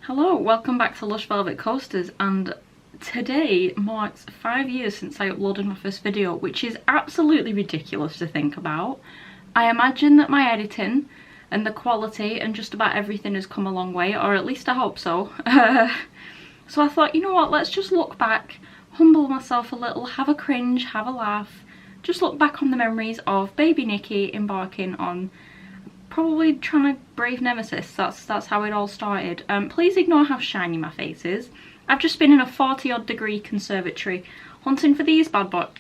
Hello, welcome back to Lush Velvet Coasters, and today marks 5 years since I uploaded my first video, which is absolutely ridiculous to think about. I imagine that my editing and the quality and just about everything has come a long way, or at least I hope so. So I thought, you know what, let's just look back, humble myself a little, have a cringe, have a laugh, just look back on the memories of baby Nikki embarking on probably trying to brave Nemesis. That's how it all started. Please ignore how shiny my face is. I've just been in a 40-odd degree conservatory hunting for these bad boys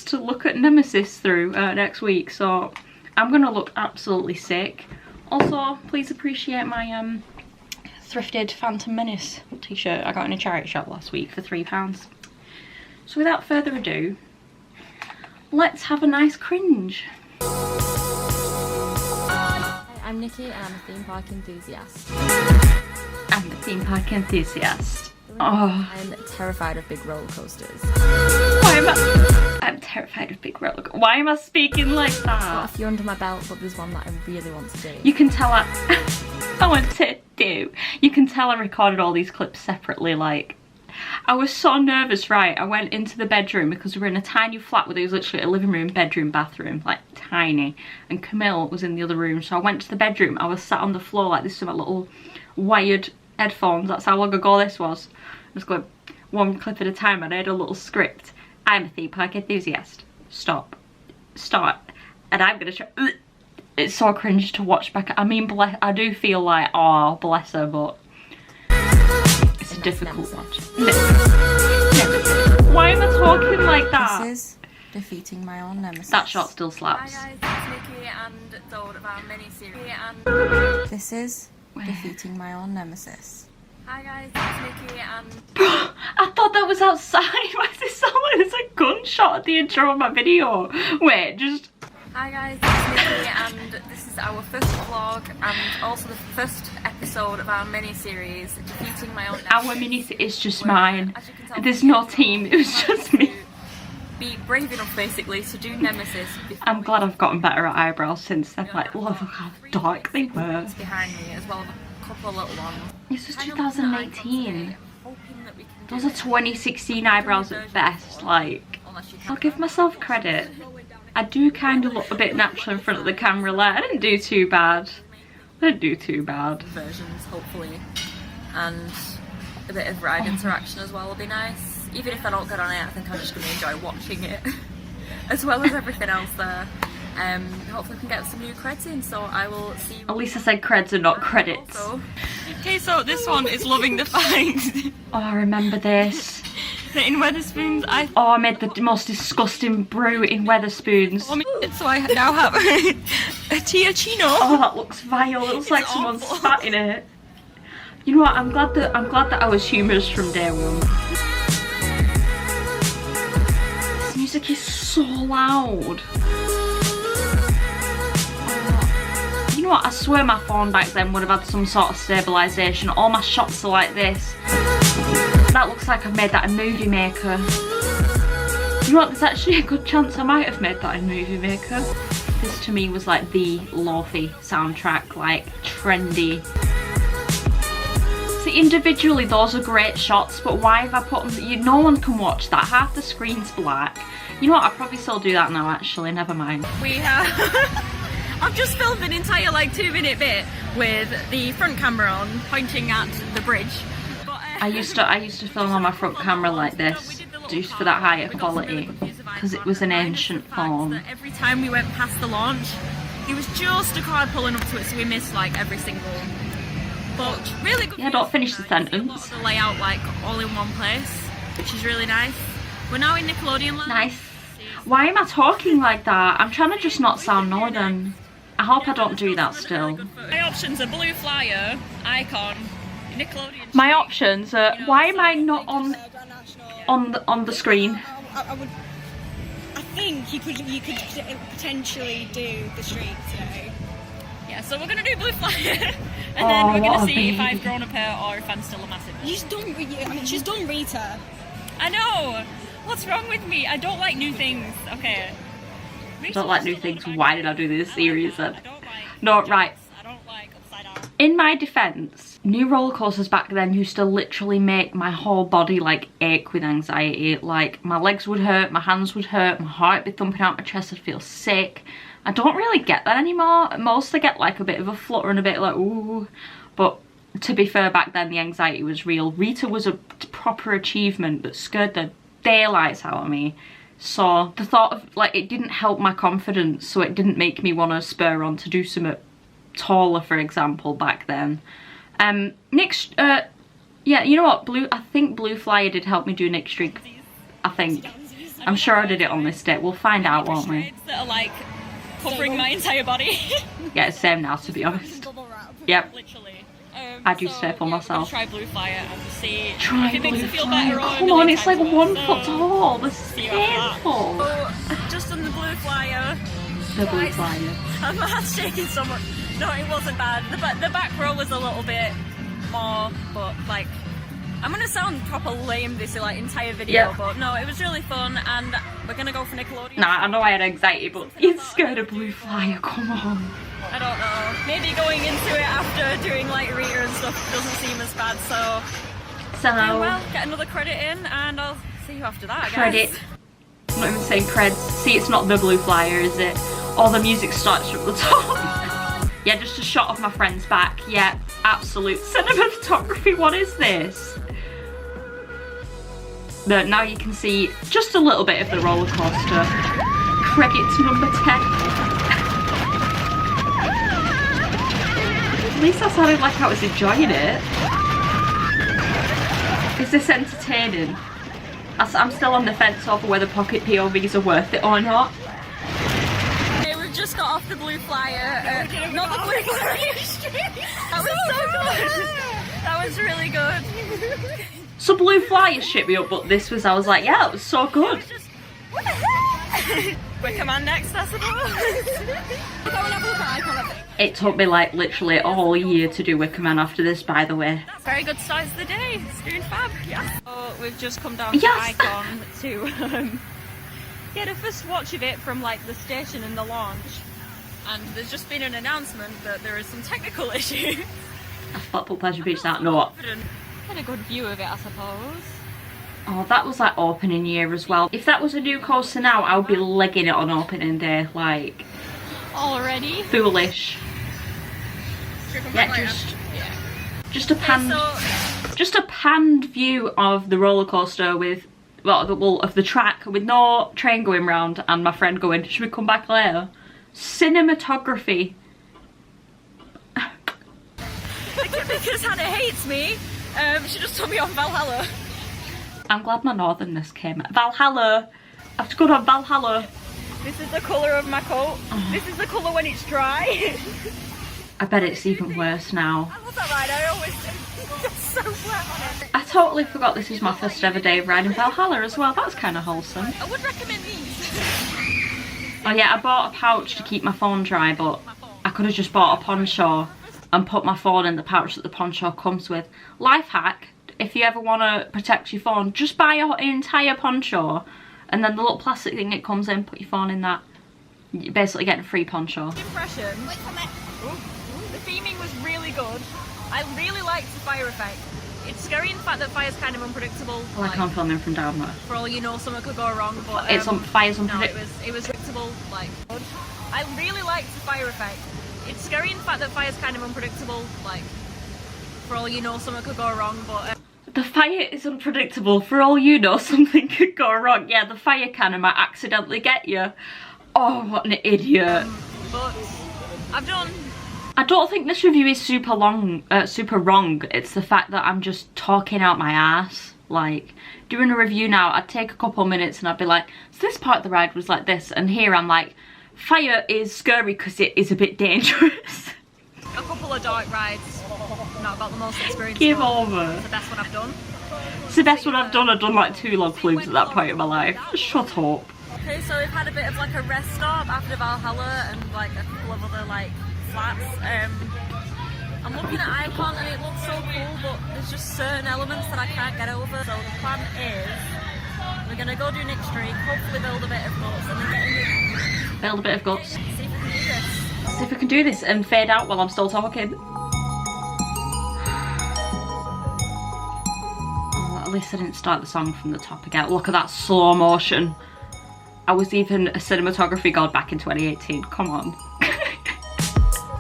to look at Nemesis through next week, so I'm gonna look absolutely sick. Also, please appreciate my thrifted Phantom Menace t-shirt I got in a charity shop last week for £3. So without further ado, let's have a nice cringe. I'm Nikki and I'm a theme park enthusiast. I'm a theme park enthusiast. Oh. I'm terrified of big roller coasters. I'm terrified of big roller coasters. Why am I speaking like that? Got a few under my belt, but there's one that I really want to do. You can tell you can tell I recorded all these clips separately. Like, I was so nervous, right? I went into the bedroom because we were in a tiny flat where there was literally a living room, bedroom, bathroom, like tiny. And Camille was in the other room, so I went to the bedroom. I was sat on the floor like this with my little wired headphones. That's how long ago this was. I was going one clip at a time and I had a little script. I'm a theme park enthusiast. Stop. Start. And I'm gonna try. It's so cringe to watch back. I mean, I do feel like, oh, bless her, but it's a difficult watch. Why am I talking like that? This is defeating my own nemesis. That shot still slaps. Hi guys, it's Nikki and Dawn of our mini-series. This is defeating my own nemesis. Hi guys, it's Nikki and... I thought that was outside. Why does it sound like there's a gunshot at the intro of my video? Wait, just... Hi guys, it's Nikki and this is our first vlog and also the first episode of our mini-series, Defeating My Own Nemesis. Our mini-series is just mine. There's no team, it was just me. Be brave enough basically to do Nemesis. I'm glad I've gotten better at eyebrows since then. Like, look how dark they were. Behind me as well as a couple of little ones. This was 2018. Those are 2016 eyebrows at best. Like, I'll give myself credit. I do kind of look a bit natural in front of the camera. Like, I didn't do too bad. Versions, hopefully, and a bit of ride interaction as well will be nice. Even if I don't get on it, I think I'm just going to enjoy watching it, as well as everything else there. Hopefully we can get some new creds in, so I will see you. At least I said creds and not credits. Okay, so this one is Loving the Fight. Oh, I remember this. In Weatherspoons, I made the most disgusting brew in Weatherspoons. So I now have a Tiacino. Oh, that looks vile. It looks like someone spat in it. You know what? I'm glad that I was humorous from day one. This music is so loud. You know what? I swear my phone back then would have had some sort of stabilisation. All my shots are like this. That looks like I've made that in Movie Maker. You know what, there's actually a good chance I might have made that in Movie Maker. This to me was like the lofi soundtrack, like trendy. See, individually those are great shots, but why have I put them? No one can watch that, half the screen's black. You know what, I'll probably still do that now actually, never mind. We have... I've just filmed an entire like 2-minute bit with the front camera on, pointing at the bridge. I used to film on my front camera like this, just for that higher quality, because it was an ancient phone. Every time we went past the launch, it was just a car pulling up to it, so we missed like every single. But really good. Yeah, don't finish the sentence. The layout like all in one place, which is really nice. We're now in Nickelodeon Land. Nice. Why am I talking like that? I'm trying to just not sound northern. I hope I don't do that still. My options are Blue Flyer, Icon, Nickelodeon. My options are, why am I not on the screen? I think you could potentially do the street today. Yeah, so we're gonna do Blue Flyer, and then we're gonna see if I've grown a pair or if I'm still a massive. She's done Rita. I know. What's wrong with me? I don't like new things. Okay. I don't like new things. Why did I do this series then? I don't like No, right. I don't like upside down. In my defence, new roller coasters back then used to literally make my whole body like ache with anxiety. Like my legs would hurt, my hands would hurt, my heart would be thumping out my chest, I'd feel sick. I don't really get that anymore. Mostly get like a bit of a flutter and a bit like ooh. But to be fair, back then the anxiety was real. Rita was a proper achievement that scared the daylights out of me. So the thought of like it didn't help my confidence, so it didn't make me want to spur on to do something taller, for example, back then. Next, yeah, you know what, I think Blue Flyer did help me do Nick Streak. I think. I'm sure I did it on this day. We'll find out, won't we? That are like covering my entire body. Yeah, it's same now, to be honest. Yep. Literally. I'd use staple myself. Try Blue Flyer and see Try if it makes Blue it feel Flyer. better. Come on, it's like 1 foot tall. This is painful. So, just on the Blue Flyer. The Blue Flyer. My heart's shaking so much. No, it wasn't bad. The back row was a little bit more, but like, I'm gonna sound proper lame this like entire video, but no, it was really fun, and we're gonna go for Nickelodeon. Nah, I know I had anxiety, but you're scared of Blue Flyer, come on. I don't know. Maybe going into it after doing like Rita and stuff doesn't seem as bad, so well, get another credit in, and I'll see you after that, I credit. guess. I'm not even saying cred. See, it's not the Blue Flyer, is it? All the music starts from the top. Yeah, just a shot of my friend's back. Yeah, absolute cinematography. What is this? But now you can see just a little bit of the roller coaster. Credit number 10. At least I sounded like I was enjoying it. Is this entertaining? I'm still on the fence over whether pocket POVs are worth it or not. Okay, we've just got off the Blue Flyer. Not the Blue Flyer. That was so good. That was really good. So Blue Flyer shit me up, but this was, I was like, yeah, it was so good. What the heck? Wicker Man next, I suppose. It took me like literally a whole year to do Wicker Man after this, by the way. Very good start to the day. It's doing fab. Yeah. So we've just come down to Icon to get a first watch of it from like the station and the launch. And there's just been an announcement that there is some technical issues. That's Blackpool Pleasure Beach, that not. Had a good view of it, I suppose. Oh, that was like opening year as well. If that was a new coaster now, I would be legging it on opening day, like. Already? Foolish. Yeah, just a panned, just a panned view of the roller coaster with, well, of the track with no train going round and my friend going, should we come back later? Cinematography. Because Hannah hates me, she just told me on Valhalla. I'm glad my northernness came. Valhalla. I have to go on Valhalla. This is the colour of my coat. Oh. This is the colour when it's dry. I bet it's even worse now. I love that ride, I always get so wet on it. I totally forgot this is my first ever day of riding Valhalla as well. That's kind of wholesome. I would recommend these. Oh yeah, I bought a pouch to keep my phone dry, but I could have just bought a poncho and put my phone in the pouch that the poncho comes with. Life hack, if you ever want to protect your phone, just buy an entire poncho and then the little plastic thing it comes in, put your phone in that. You're basically getting a free poncho. Impression. The theming was really good. I really liked the fire effect. It's scary in the fact that fire's kind of unpredictable. Like I'm filming from down there. For all you know, something could go wrong, but fire's unpredictable. No, it was predictable, like good. I really liked the fire effect. It's scary in the fact that fire's kind of unpredictable, like for all you know, something could go wrong, but the fire is unpredictable. For all you know, something could go wrong. Yeah, the fire cannon might accidentally get you. Oh, what an idiot. But I've done. I don't think this review is super wrong. It's the fact that I'm just talking out my ass. Like, doing a review now, I'd take a couple minutes and I'd be like, so this part of the ride was like this. And here I'm like, fire is scary because it is a bit dangerous. A couple of dark rides. Not about the most experienced. Give over. It's the best one I've done. It's the best one I've done. I've done like 2 log flumes at that point in my life. Shut up. Okay, so we've had a bit of like a rest stop after Valhalla and like a couple of other like flats. I'm looking at Icon and it looks so cool, but there's just certain elements that I can't get over. So the plan is we're gonna go do Nick Streak, hopefully build a bit of guts and then get into Build a bit of guts. See if we can do this. See if we can do this and fade out while I'm still talking. At least I didn't start the song from the top again. Look at that slow motion. I was even a cinematography god back in 2018. Come on.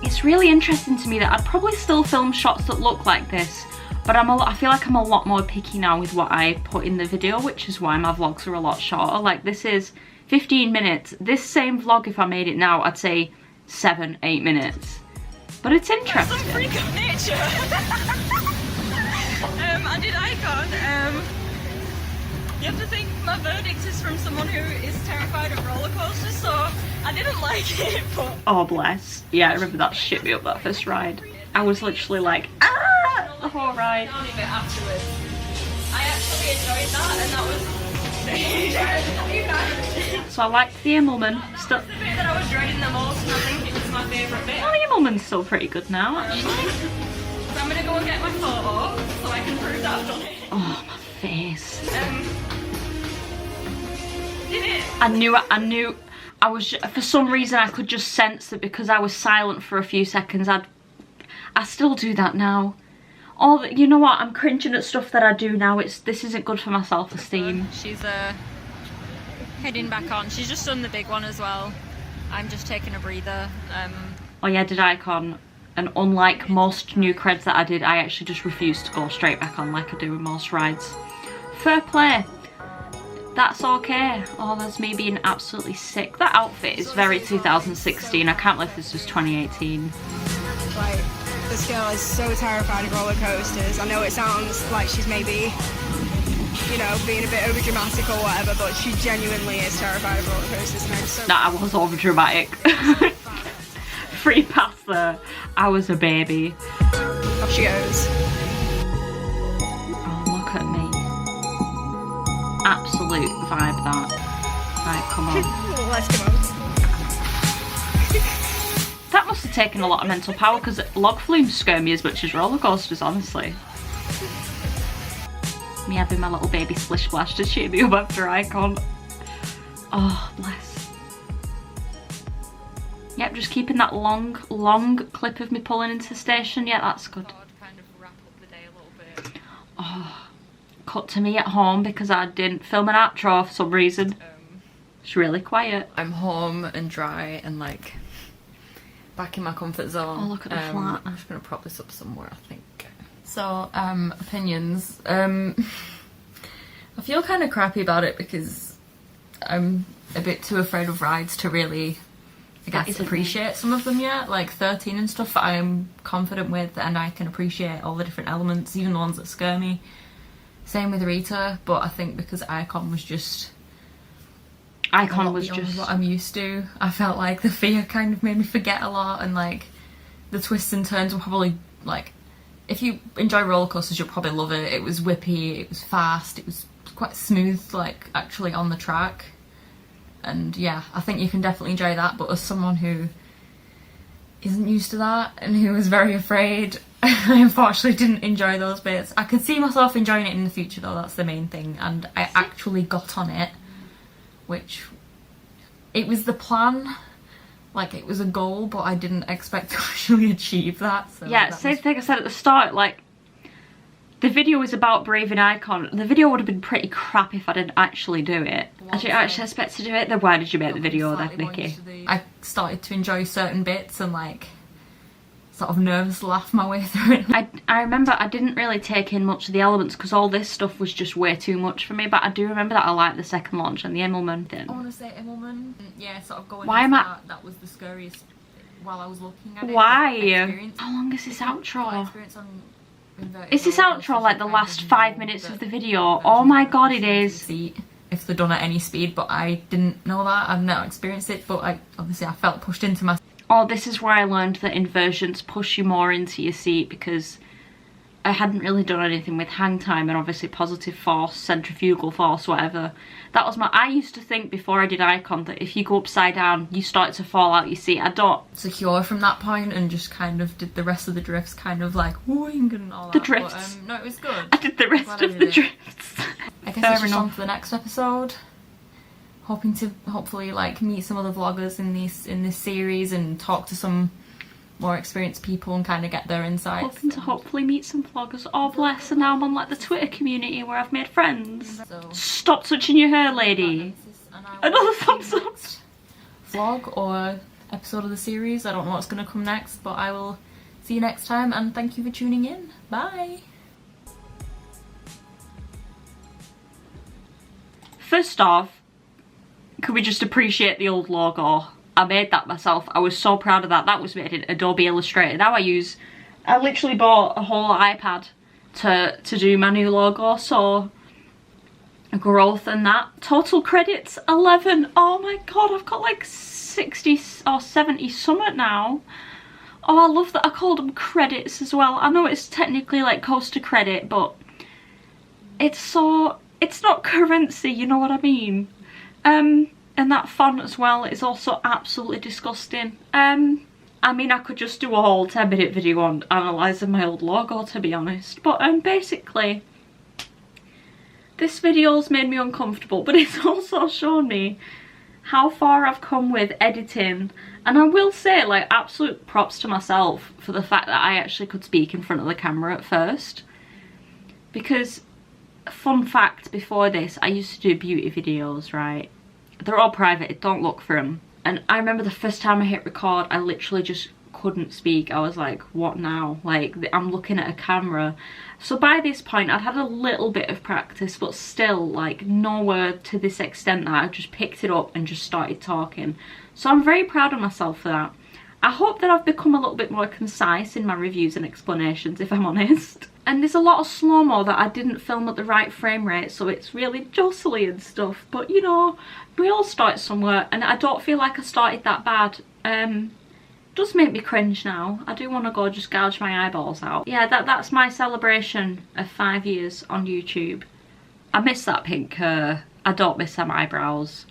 It's really interesting to me that I'd probably still film shots that look like this, but I feel like I'm a lot more picky now with what I put in the video, which is why my vlogs are a lot shorter. Like, this is 15 minutes. This same vlog, if I made it now, I'd say 7-8 minutes. But it's interesting. Some freak of nature. I did icon. You have to think my verdict is from someone who is terrified of roller coasters, so I didn't like it, but... Oh, bless. Yeah, I remember that shit me up that first ride. I was literally like, ah, the whole ride. Down a bit afterwards. I actually enjoyed that, and that was... So I liked the Immelman. Still... The bit that I was dreading the most, and I think it was my favourite bit. Oh, the Immelman's still pretty good now, actually. So I'm gonna go and get my photo, so I can prove that I've done it. Oh, my face. Did it? I knew, I was, for some reason I could just sense that because I was silent for a few seconds, I still do that now. You know what, I'm cringing at stuff that I do now. This isn't good for my self-esteem. She's heading back on. She's just done the big one as well. I'm just taking a breather. Oh yeah, I did icon, and unlike most new creds that I did, I actually just refused to go straight back on like I do with most rides. Fair play. That's okay. Oh, that's me being absolutely sick. That outfit is very 2016. I can't believe this was 2018. Like, this girl is so terrified of roller coasters. I know it sounds like she's maybe, you know, being a bit overdramatic or whatever, but she genuinely is terrified of roller coasters. And I'm so... Nah, I was overdramatic. Free pass there. I was a baby. Off she goes. Oh, look at me. Absolute vibe that. Right, come on. Let's go. That must have taken a lot of mental power because log flumes scare me as much as roller coasters, honestly. Me having my little baby splish splash to cheer me up after icon. Oh, bless. Yep, just keeping that long clip of me pulling into the station. Yeah, that's good. Kind of wrap up the day a little bit. Oh. Cut to me at home because I didn't film an outro for some reason. It's really quiet. I'm home and dry and like back in my comfort zone. Oh, look at the flat. I'm just gonna prop this up somewhere, I think. So, opinions. I feel kind of crappy about it because I'm a bit too afraid of rides to really, I guess, appreciate some of them yet. Like 13 and stuff I'm confident with and I can appreciate all the different elements, even the ones that scare me. Same with Rita, but I think because Icon was just what I'm used to. I felt like the fear kind of made me forget a lot, and like the twists and turns were probably like, if you enjoy roller coasters you'll probably love it. It was whippy, it was fast, it was quite smooth, like actually on the track, and yeah, I think you can definitely enjoy that. But as someone who isn't used to that and who was very afraid, I unfortunately didn't enjoy those bits. I could see myself enjoying it in the future though, that's the main thing, and I actually got on it, which it was the plan, like it was a goal, but I didn't expect to actually achieve that. So yeah, same thing I said at the start, like the video was about braving Icon. The video would have been pretty crap if I didn't actually do it. I didn't actually expect to do it. Then why did you make the video then, Nikki? I started to enjoy certain bits and like sort of nervous laugh my way through it. I remember I didn't really take in much of the elements because all this stuff was just way too much for me, but I do remember that I liked the second launch and the Immelman thing. I want to say Immelman. Yeah, sort of going why am I... that was the scariest while I was looking at it. Why? How long is this outro? Is this outro like the last 5 minutes of the video? Oh my god, it is. If they're done at any speed, but I didn't know that. I've not experienced it, but I felt pushed into my... Oh, this is where I learned that inversions push you more into your seat, because I hadn't really done anything with hang time and obviously positive force, centrifugal force, whatever. That was I used to think before I did Icon that if you go upside down, you start to fall out your seat. I don't... secure from that point and just kind of did the rest of the drifts kind of like whooing and all that. The drifts? But, no, it was good. I did the rest of the drifts. I guess it's just on to the next episode. Hoping to hopefully like meet some other vloggers in this series and talk to some more experienced people and kind of get their insights. Hoping to hopefully meet some vloggers. Oh bless, and now I'm on like the Twitter community where I've made friends. So, stop touching your hair, lady. Another thumbs up. Vlog or episode of the series. I don't know what's going to come next, but I will see you next time, and thank you for tuning in. Bye. First off, could we just appreciate the old logo? I made that myself. I was so proud of that. That was made in Adobe Illustrator. Now I literally bought a whole iPad to do my new logo, so growth and that. Total credits 11. Oh my god, I've got like 60 or 70 something now. Oh, I love that I called them credits as well. I know it's technically like coaster credit, but it's not currency, you know what I mean? And that font as well is also absolutely disgusting. I mean, I could just do a whole 10-minute video on analysing my old logo, to be honest. But basically, this video's made me uncomfortable, but it's also shown me how far I've come with editing. And I will say, like, absolute props to myself for the fact that I actually could speak in front of the camera at first. Because, fun fact, before this, I used to do beauty videos, right? They're all private, don't look for them. And I remember the first time I hit record, I literally just couldn't speak. I was like, what now? Like, I'm looking at a camera. So by this point, I'd had a little bit of practice, but still, like, nowhere to this extent that I just picked it up and just started talking. So I'm very proud of myself for that. I hope that I've become a little bit more concise in my reviews and explanations, if I'm honest. And there's a lot of slow-mo that I didn't film at the right frame rate, so it's really jostly and stuff. But, you know, we all start somewhere, and I don't feel like I started that bad. Does make me cringe now. I do want to go just gouge my eyeballs out. Yeah, that's my celebration of 5 years on YouTube. I miss that pink hair. I don't miss them eyebrows.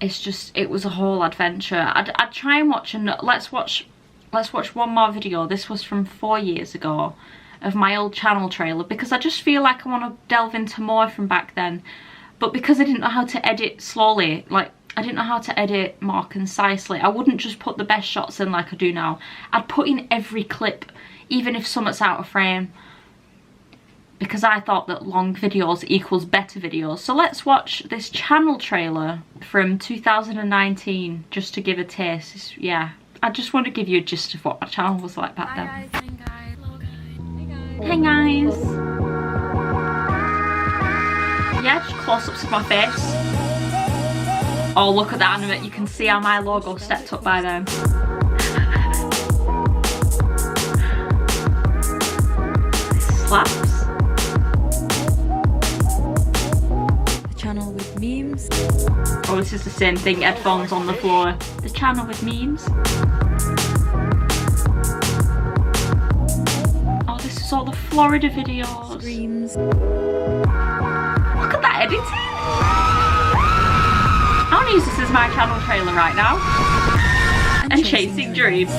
It's just, it was a whole adventure. I'd try and watch, and let's watch one more video. This was from 4 years ago, of my old channel trailer, because I just feel like I want to delve into more from back then. But because I didn't know how to edit slowly, like, I didn't know how to edit more concisely, I wouldn't just put the best shots in like I do now. I'd put in every clip, even if something's out of frame, because I thought that long videos equals better videos. So let's watch this channel trailer from 2019, just to give a taste. Yeah, I just want to give you a gist of what my channel was like back then. Hi guys, hello guys. Hey guys. Yeah, just close-ups of my face. Oh, look at that animate. You can see how my logo stepped up by them. Slaps. The channel with memes. Oh, this is the same thing. Headphones on the floor. The channel with memes. Oh, this is all the Florida videos. Screams. Look at that editing. I want to use this as my channel trailer right now. And chasing dreams.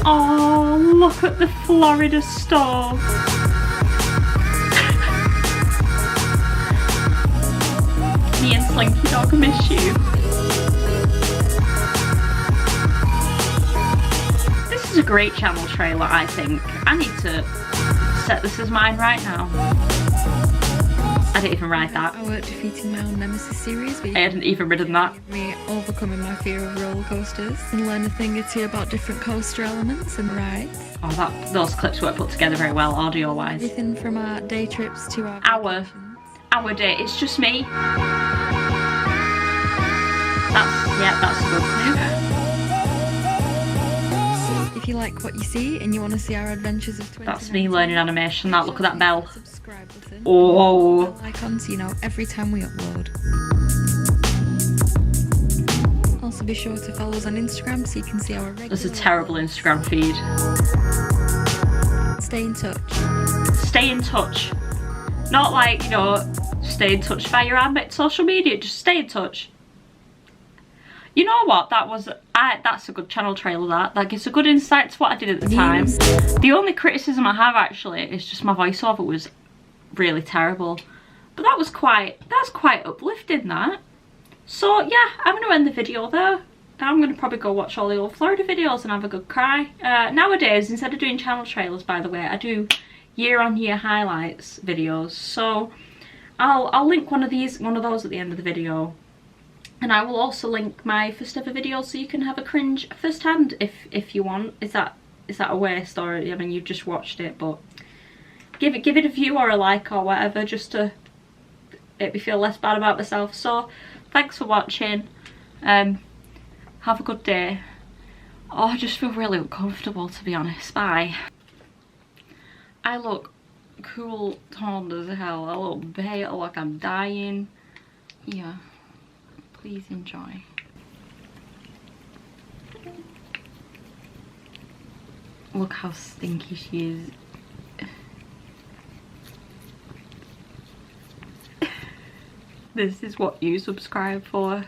Oh, look at the Florida store. Me and Slinky Dog miss you. This is a great channel trailer, I think. I need to set this as mine right now. I didn't even write that. Our defeating my own nemesis series. I hadn't even written that. Me overcoming my fear of roller coasters and learn a thing or two about different coaster elements and rides. Oh, those clips weren't put together very well, audio-wise. Everything from our day trips to our Our day. It's just me. That's a good clue. If you like what you see and you want to see our adventures of 2019, That's me learning animation. That, look at that bell. Subscribe button. Oh. Bell icon so you know every time we upload. Also be sure to follow us on Instagram so you can see our regular. There's a terrible Instagram feed. Stay in touch. Stay in touch. Not like, you know, stay in touch via your handmade social media. Just stay in touch. You know what? That's a good channel trailer. That gives a good insight to what I did at the time. The only criticism I have actually is just my voiceover was really terrible. But that's quite uplifting, that. So yeah, I'm gonna end the video there. I'm going to probably go watch all the old Florida videos and have a good cry. Nowadays, instead of doing channel trailers, by the way, I do year-on-year highlights videos. So I'll link one of those at the end of the video. And I will also link my first ever video so you can have a cringe firsthand if you want. Is that a waste, or I mean you've just watched it, but give it a view or a like or whatever, just to make me feel less bad about myself. So thanks for watching. Have a good day. Oh, I just feel really uncomfortable, to be honest. Bye. I look cool toned as hell. I look pale, like I'm dying. Yeah. Please enjoy. Look how stinky she is. This is what you subscribe for.